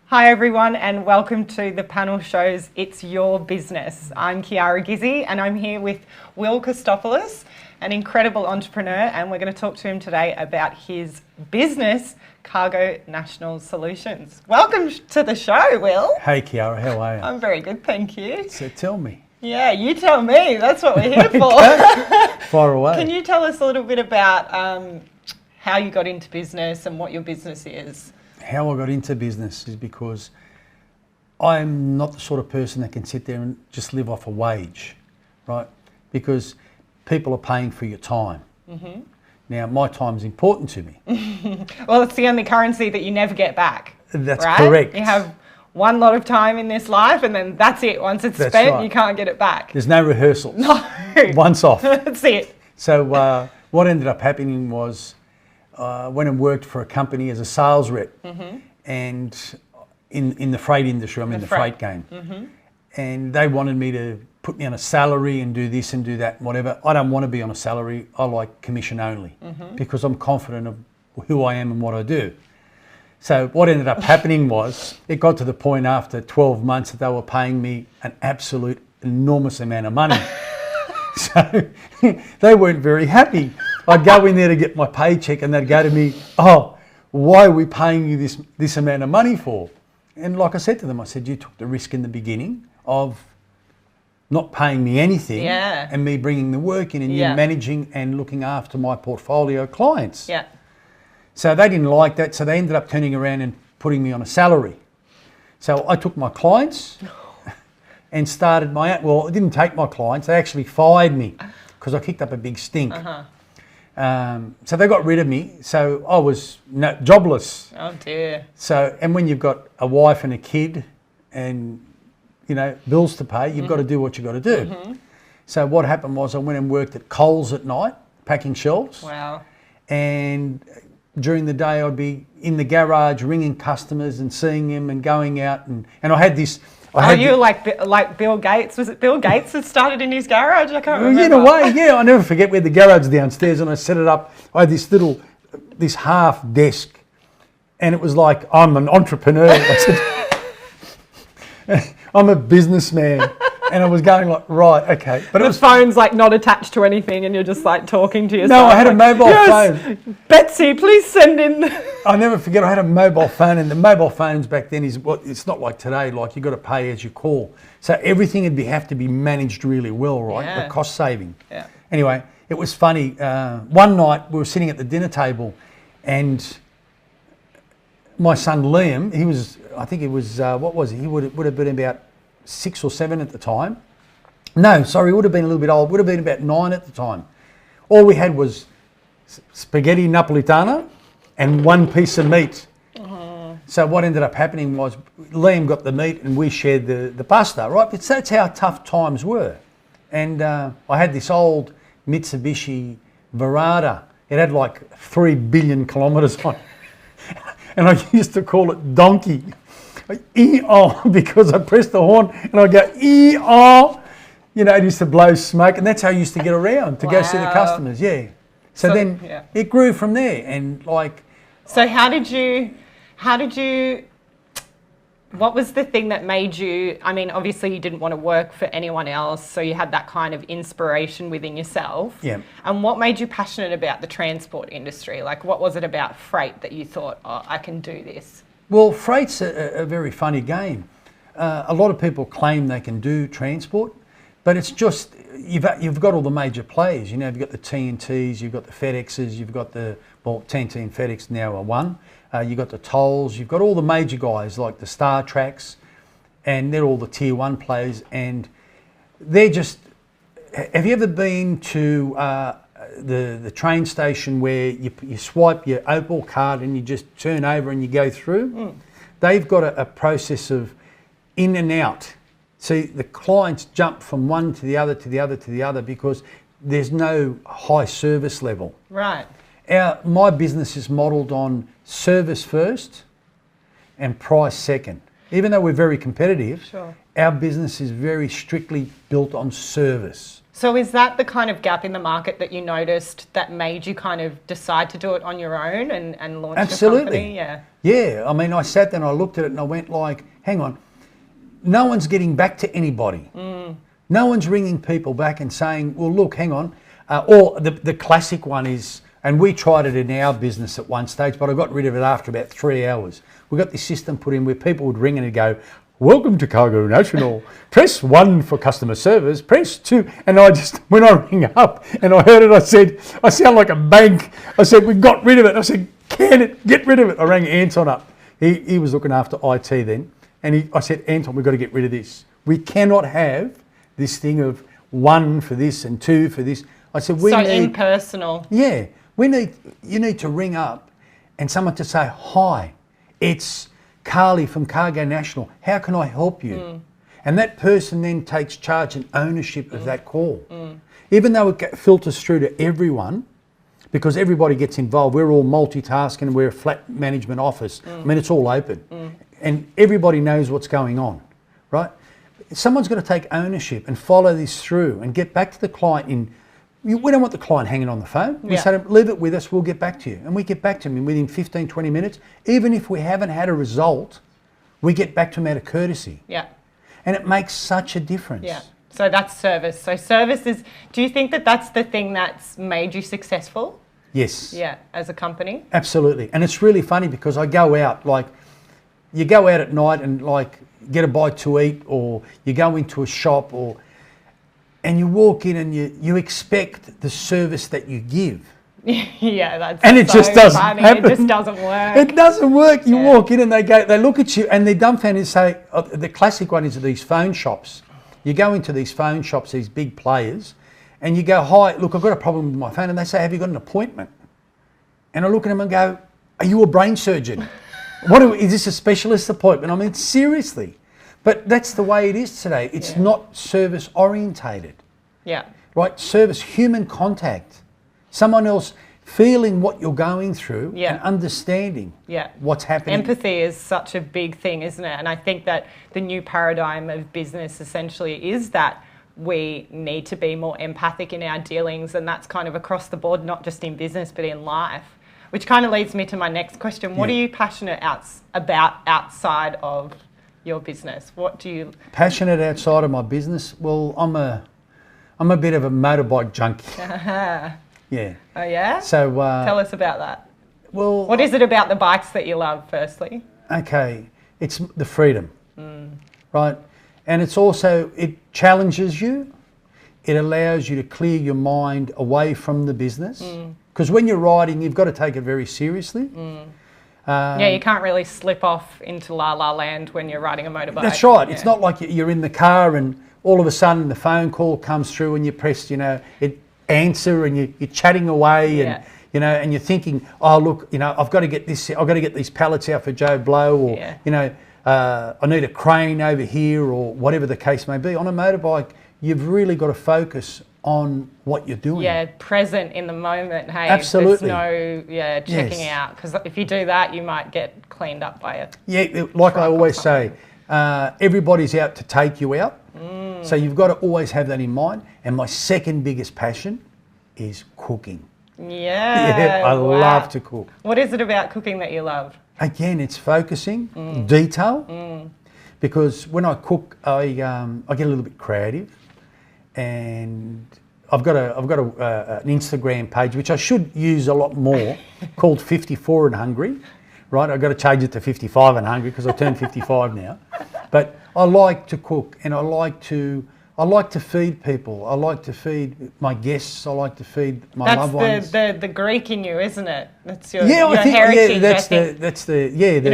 Hi everyone and welcome to the panel show's It's Your Business. I'm Chiara Gizzi and I'm here with Will Kostopoulos, an incredible entrepreneur, and we're going to talk to him today about his business, Cargo National Solutions. Welcome to the show, Will. Hey Chiara, how are you? I'm very good, thank you. So tell me. Yeah, you tell me. That's what we're here for. Fire away. Can you tell us a little bit about how you got into business and what your business is? How I got into business is because I'm not the sort of person that can sit there and just live off a wage, right? Because people are paying for your time. Mm-hmm. Now, my time is important to me. Well, it's the only currency that you never get back. That's right? correct. You have one lot of time in this life and then that's it. Once it's spent, right. You can't get it back. There's no rehearsals. No. Once off. That's it. So what ended up happening was went and worked for a company as a sales rep, mm-hmm. and in the freight industry, I'm in the freight game, mm-hmm. and they wanted me to put me on a salary and do this and do that and whatever. I don't want to be on a salary. I like commission only, mm-hmm. because I'm confident of who I am and what I do. So what ended up happening was it got to the point after 12 months that they were paying me an absolute enormous amount of money. So they weren't very happy. I'd go in there to get my paycheck and they'd go to me, "Oh, why are we paying you this amount of money for?" And like I said to them, I said, "You took the risk in the beginning of not paying me anything, yeah. and me bringing the work in and you managing and looking after my portfolio of clients." Yeah. So they didn't like that, so they ended up turning around and putting me on a salary. So I took my clients and started my own. Well, I didn't take my clients, they actually fired me because I kicked up a big stink. Uh-huh. So they got rid of me, so I was jobless. Oh dear. So, and when you've got a wife and a kid and, bills to pay, you've got to do what you've got to do. Mm-hmm. So what happened was I went and worked at Coles at night, packing shelves. Wow. And during the day I'd be in the garage ringing customers and seeing them and going out and I had this... you like Bill Gates? Was it Bill Gates that started in his garage? I can't remember. In a way, yeah. I never forget, we had the garage downstairs and I set it up. I had this half desk, and it was like, I'm an entrepreneur. I said, I'm a businessman. And I was going like, right, okay. But the phone's like not attached to anything and you're just like talking to yourself. No, I had a mobile phone. Betsy, please send in. I'll never forget, I had a mobile phone, and the mobile phones back then it's not like today, like you got to pay as you call. So everything would have to be managed really well, right? Yeah. The cost saving. Yeah. Anyway, it was funny. One night we were sitting at the dinner table and my son Liam, he was, I think he was, what was he? He would have been about 6 or 7 at the time. No, sorry, would have been a little bit old. Would have been about 9 at the time. All we had was spaghetti napolitana and one piece of meat. Uh-huh. So what ended up happening was Liam got the meat and we shared the pasta, right? But that's how tough times were. And I had this old Mitsubishi Verada. It had like 3 billion kilometres on it. And I used to call it Donkey. Because I pressed the horn and I go, it used to blow smoke, and that's how I used to get around to go see the customers, yeah. So then it grew from there, and like... So how did you, what was the thing that made you, I mean, obviously you didn't want to work for anyone else, so you had that kind of inspiration within yourself. Yeah. And what made you passionate about the transport industry? Like, what was it about freight that you thought, I can do this? Well, freight's a very funny game. A lot of people claim they can do transport, but it's just, you've got all the major players. You've got the TNTs, you've got the FedExes, you've got TNT and FedEx now are one. You've got the tolls, you've got all the major guys like the Star Tracks, and they're all the tier 1 players, and they're just... Have you ever been to the train station where you swipe your Opal card and you just turn over and you go through? Mm. They've got a process of in and out. See, the clients jump from one to the other, to the other, to the other because there's no high service level. Right. My business is modelled on service first and price second. Even though we're very competitive, sure. our business is very strictly built on service. So is that the kind of gap in the market that you noticed that made you kind of decide to do it on your own and launch Absolutely. your company? Yeah. Yeah. I mean, I sat there and I looked at it and I went like, hang on, no one's getting back to anybody. No one's ringing people back and saying, well, look, hang on. Or the classic one is, and we tried it in our business at one stage, but I got rid of it after about 3 hours. We got this system put in where people would ring and go, welcome to Cargo National. Press 1 for customer service. Press 2. And I just, when I ring up and I heard it, I said, I sound like a bank. I said, we got rid of it. I said, can it? Get rid of it. I rang Anton up. He was looking after IT then. And I said, Anton, we've got to get rid of this. We cannot have this thing of 1 for this and 2 for this. I said, we need... impersonal. Yeah. You need to ring up and someone to say, hi, it's Carly from Cargo National. How can I help you? And that person then takes charge and ownership of that call. Even though it filters through to everyone, because everybody gets involved, we're all multitasking, we're a flat management office. I mean, it's all open. And everybody knows what's going on, right? Someone's got to take ownership and follow this through and get back to the client we don't want the client hanging on the phone. We say, leave it with us, we'll get back to you. And we get back to them within 15, 20 minutes. Even if we haven't had a result, we get back to them out of courtesy. Yeah. And it makes such a difference. Yeah. So that's service. So service is, do you think that that's the thing that's made you successful? Yes. Yeah, as a company? Absolutely. And it's really funny because I go out, like, you go out at night and, like, get a bite to eat, or you go into a shop, and you walk in and you expect the service that you give. Yeah, that's and it so just doesn't funny. happen. It just doesn't work. It doesn't work. You walk in and they look at you and they're dumbfounded and say, the classic one is these phone shops. You go into these phone shops, these big players, and you go, hi, look, I've got a problem with my phone. And they say, have you got an appointment? And I look at them and go, are you a brain surgeon? Is this a specialist appointment? I mean, seriously. But that's the way it is today. It's not service orientated. Yeah. Right? Service, human contact. Someone else feeling what you're going through and understanding what's happening. Empathy is such a big thing, isn't it? And I think that the new paradigm of business essentially is that we need to be more empathic in our dealings, and that's kind of across the board, not just in business but in life. Which kind of leads me to my next question. What are you passionate about outside of your business? What do you... Passionate outside of my business? Well, I'm a bit of a motorbike junkie. Yeah. Oh yeah? So tell us about that. Well, what is it about the bikes that you love, firstly? Okay, it's the freedom, right? And it's also, it challenges you. It allows you to clear your mind away from the business. Because when you're riding, you've got to take it very seriously. Yeah, you can't really slip off into La La Land when you're riding a motorbike. That's right. Yeah. It's not like you're in the car and all of a sudden the phone call comes through and you press, it answer and you're chatting away and, and you're thinking, oh, look, I've got to get this, I've got to get these pallets out for Joe Blow, or, I need a crane over here, or whatever the case may be. On a motorbike, you've really got to focus on what you're doing. Yeah, present in the moment. Hey, absolutely. There's no checking out, because if you do that, you might get cleaned up by it. Yeah, like I always say, everybody's out to take you out. So you've got to always have that in mind. And my second biggest passion is cooking. Yeah, I love to cook. What is it about cooking that you love? Again, it's focusing, detail. Because when I cook, I get a little bit creative. And I've got an Instagram page, which I should use a lot more, called 54 and Hungry, right? I've got to change it to 55 and Hungry because I turned 55 now. But I like to cook, and I like to feed people. I like to feed my guests. I like to feed my loved ones. That's the Greek in you, isn't it? That's your heritage.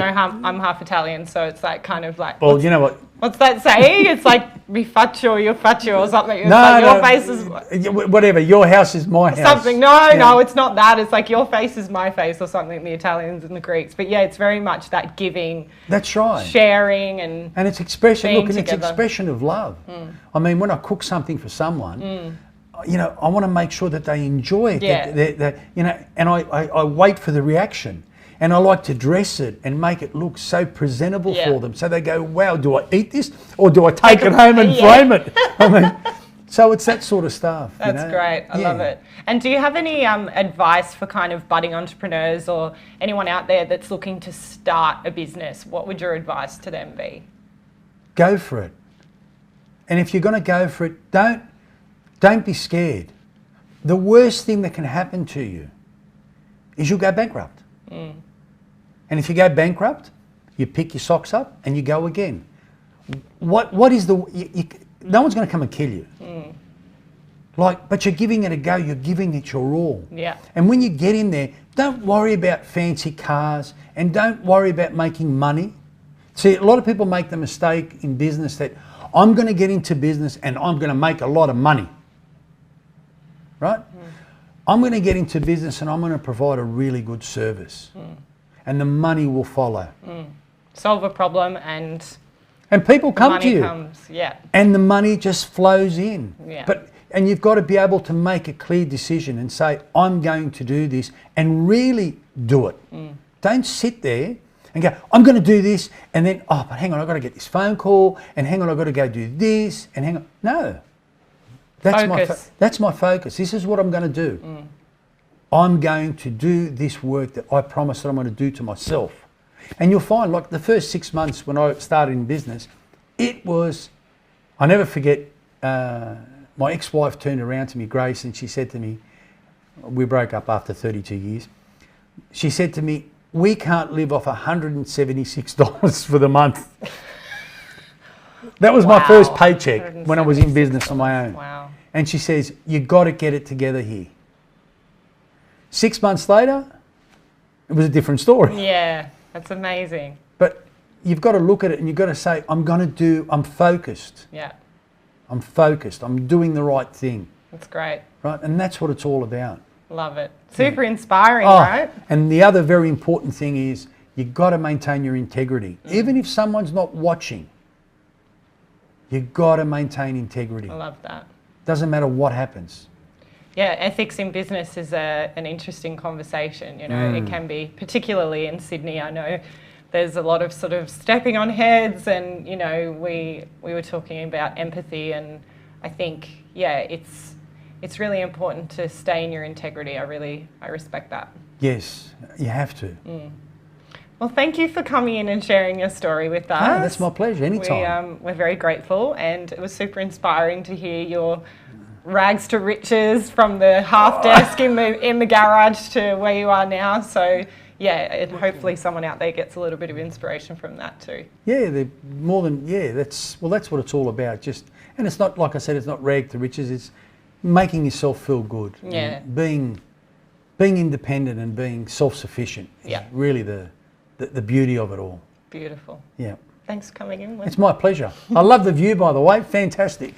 I'm half Italian, so it's like kind of like. Well, you know what? What's that saying? It's like mi faccio, io faccio, or something. It's like your face is... Whatever, your house is my house. Something. No, it's not that. It's like your face is my face, or something, the Italians and the Greeks. But yeah, it's very much that giving. That's right. Sharing and it's expression. Look, and it's expression of love. I mean, when I cook something for someone, I want to make sure that they enjoy it. Yeah. And I wait for the reaction. And I like to dress it and make it look so presentable for them. So they go, wow, do I eat this or do I take it home and frame it? I mean, so it's that sort of stuff. That's great. I love it. And do you have any advice for kind of budding entrepreneurs or anyone out there that's looking to start a business? What would your advice to them be? Go for it. And if you're going to go for it, don't be scared. The worst thing that can happen to you is you'll go bankrupt. And if you go bankrupt, you pick your socks up and you go again. What is the... no one's going to come and kill you. But you're giving it a go. You're giving it your all. Yeah. And when you get in there, don't worry about fancy cars and don't worry about making money. See, a lot of people make the mistake in business that I'm going to get into business and I'm going to make a lot of money. Right? I'm going to get into business and I'm going to provide a really good service. And the money will follow. Solve a problem and people come to you. Comes, and the money just flows in. Yeah. And you've got to be able to make a clear decision and say, I'm going to do this and really do it. Don't sit there and go, I'm going to do this and then, oh, but hang on, I've got to get this phone call and hang on, I've got to go do this and hang on. No. That's my focus. This is what I'm going to do. I'm going to do this work that I promised that I'm going to do to myself. And you'll find, like the first 6 months when I started in business, I never forget, my ex-wife turned around to me, Grace, and she said to me, we broke up after 32 years. She said to me, we can't live off $176 for the month. That was my first paycheck when I was in business on my own. Wow. And she says, you got to get it together here. 6 months later, it was a different story. Yeah, that's amazing. But you've got to look at it and you've got to say, I'm focused. Yeah. I'm focused. I'm doing the right thing. That's great. Right? And that's what it's all about. Love it. Super inspiring, right? And the other very important thing is you've got to maintain your integrity. Even if someone's not watching, you've got to maintain integrity. I love that. Doesn't matter what happens. Yeah, ethics in business is an interesting conversation. You know, it can be, particularly in Sydney. I know there's a lot of sort of stepping on heads, and you know, we were talking about empathy, and I think it's really important to stay in your integrity. I respect that. Yes, you have to. Well, thank you for coming in and sharing your story with us. Oh, that's my pleasure. Anytime. We're very grateful, and it was super inspiring to hear your rags to riches from the half desk in the garage to where you are now. So yeah, hopefully someone out there gets a little bit of inspiration from that too. Yeah, that's what it's all about. And it's not, like I said, it's not rag to riches. It's making yourself feel good. Yeah. Being independent and being self-sufficient. Yeah. Really the beauty of it all. Beautiful. Yeah. Thanks for coming in. It's my pleasure. I love the view, by the way. Fantastic.